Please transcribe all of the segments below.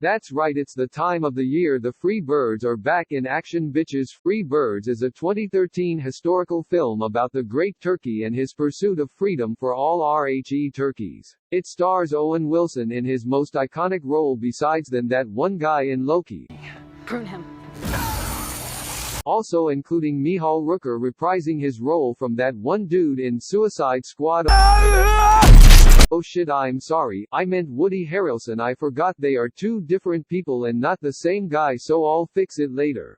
That's right, it's the time of the year the Free Birds are back in action bitches. Free Birds is a 2013 historical film about the Great Turkey and his pursuit of freedom for all RHE turkeys. It stars Owen Wilson in his most iconic role besides than that one guy in Loki. Prune him. Also including Michal Rooker reprising his role from that one dude in Suicide Squad. Oh shit, I'm sorry, I meant Woody Harrelson. I forgot they are two different people and not the same guy, so I'll fix it later.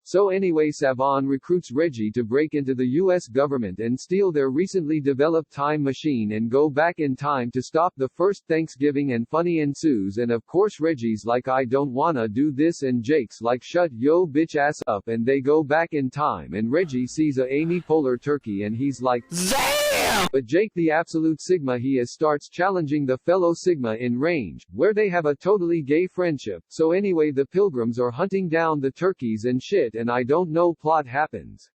So anyway, Saban recruits Reggie to break into the US government and steal their recently developed time machine and go back in time to stop the first Thanksgiving, and funny ensues, and of course Reggie's like I don't wanna do this and Jake's like shut yo bitch ass up, and they go back in time and Reggie sees a Amy Poehler turkey and he's like ZAM! But Jake, the absolute Sigma he is, starts challenging the fellow Sigma in range, where they have a totally gay friendship. So anyway, the pilgrims are hunting down the turkeys and shit, and I don't know, plot happens.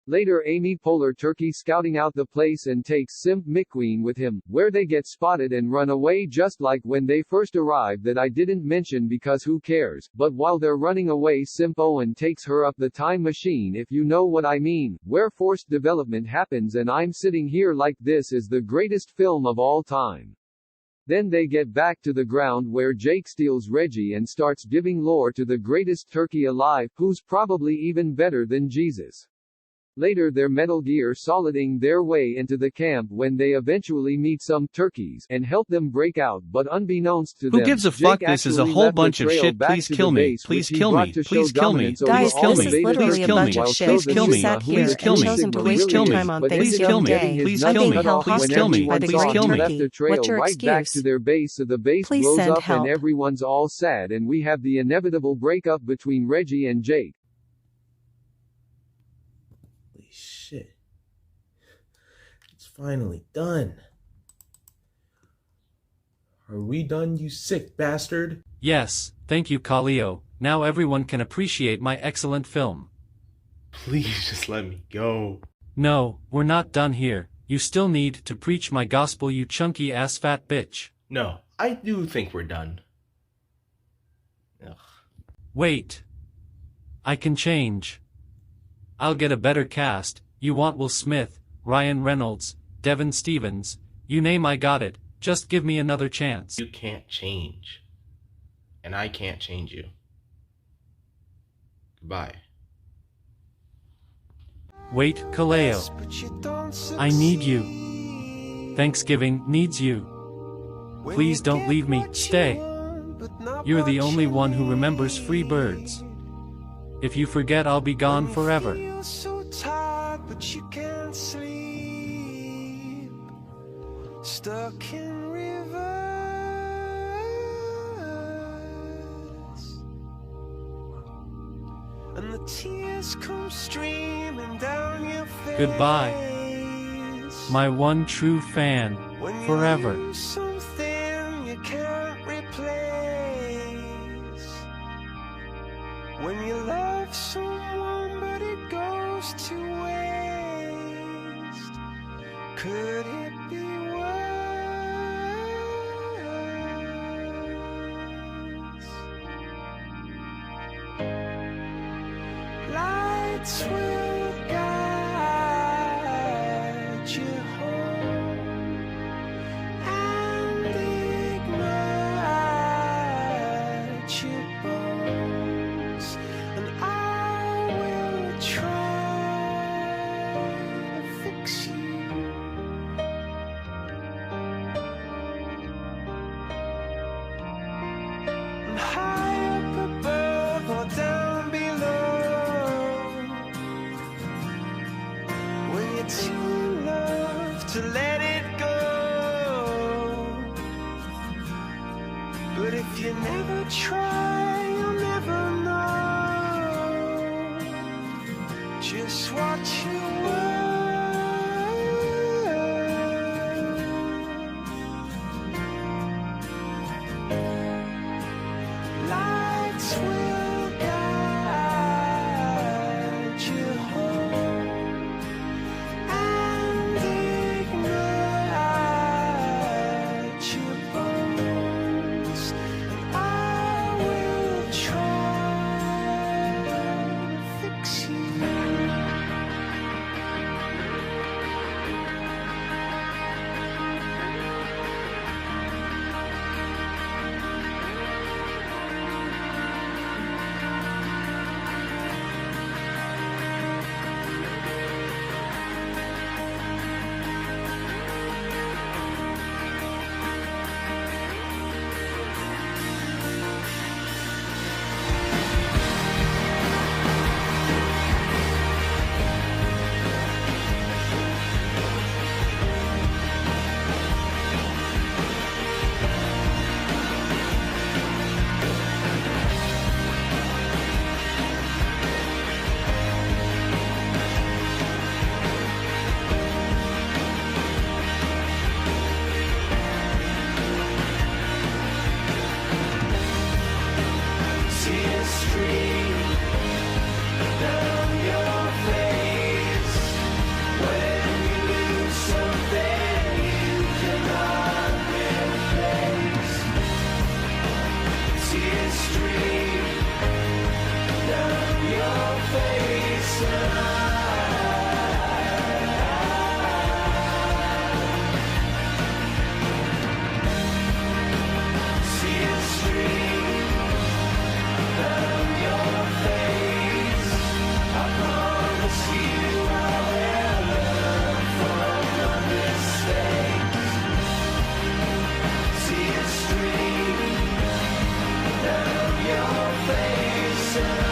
Later, Amy Poehler turkey scouting out the place and takes Simp McQueen with him, where they get spotted and run away just like when they first arrived, that I didn't mention because who cares. But while they're running away, Simp Owen takes her up the time machine, if you know what I mean, where forced development happens, and I'm sitting here like this is the greatest film of all time. Then they get back to the ground where Jake steals Reggie and starts giving lore to the greatest turkey alive, who's probably even better than Jesus. Later they're Metal Gear Soliding their way into the camp when they eventually meet some turkeys and help them break out, but unbeknownst to them, who gives a fuck? This is a whole bunch of shit. Please kill me. Please kill me. Please kill me. Guys, kill this me. is literally a bunch of shit. Please kill me. You sat here Please kill and me. chosen to Please waste kill your me. time on Please kill Thanksgiving me. Day. Please I'm kill being me. held Please hostage kill me. by the Please Great kill me. Turkey. What's your right back excuse? to their base, so the base Please blows send up help. and everyone's all sad, and we have the inevitable breakup between Reggie and Jake. Holy shit. It's finally done. Are we done, you sick bastard? Yes, thank you, Kaleo. Now everyone can appreciate my excellent film. Please just let me go. No, we're not done here. You still need to preach my gospel, you chunky ass fat bitch. No, I do think we're done. Ugh. Wait. I can change. I'll get a better cast. You want Will Smith, Ryan Reynolds, Devin Stevens, you name, I got it. Just give me another chance. You can't change. And I can't change you. Goodbye. Wait, Kaleo. I need you. Thanksgiving needs you. Please don't leave me, stay. You're the only one who remembers Free Birds. If you forget, I'll be gone forever. Stuck in reverse, and the tears come streaming down your face. Goodbye, my one true fan, forever. When you lose something you can't replace, when you love someone but it goes to waste, could it be worse? Lights will guide you home and ignite your bones, and I will try to fix you. And high up above or down below, when you're too in love to let it go. But if you never try, you'll never know. Just watch your world. Lights will guide you home and ignite your bones, and I tears stream down your face, and tears stream down your face. I promise you I'll learn from my mistakes. Tears stream down your face, and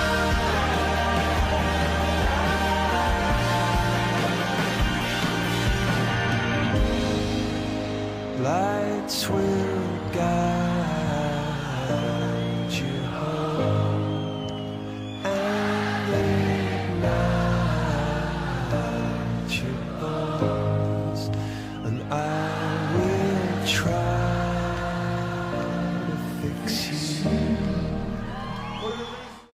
lights will guide you home, and ignite your bones, and I will try to fix you.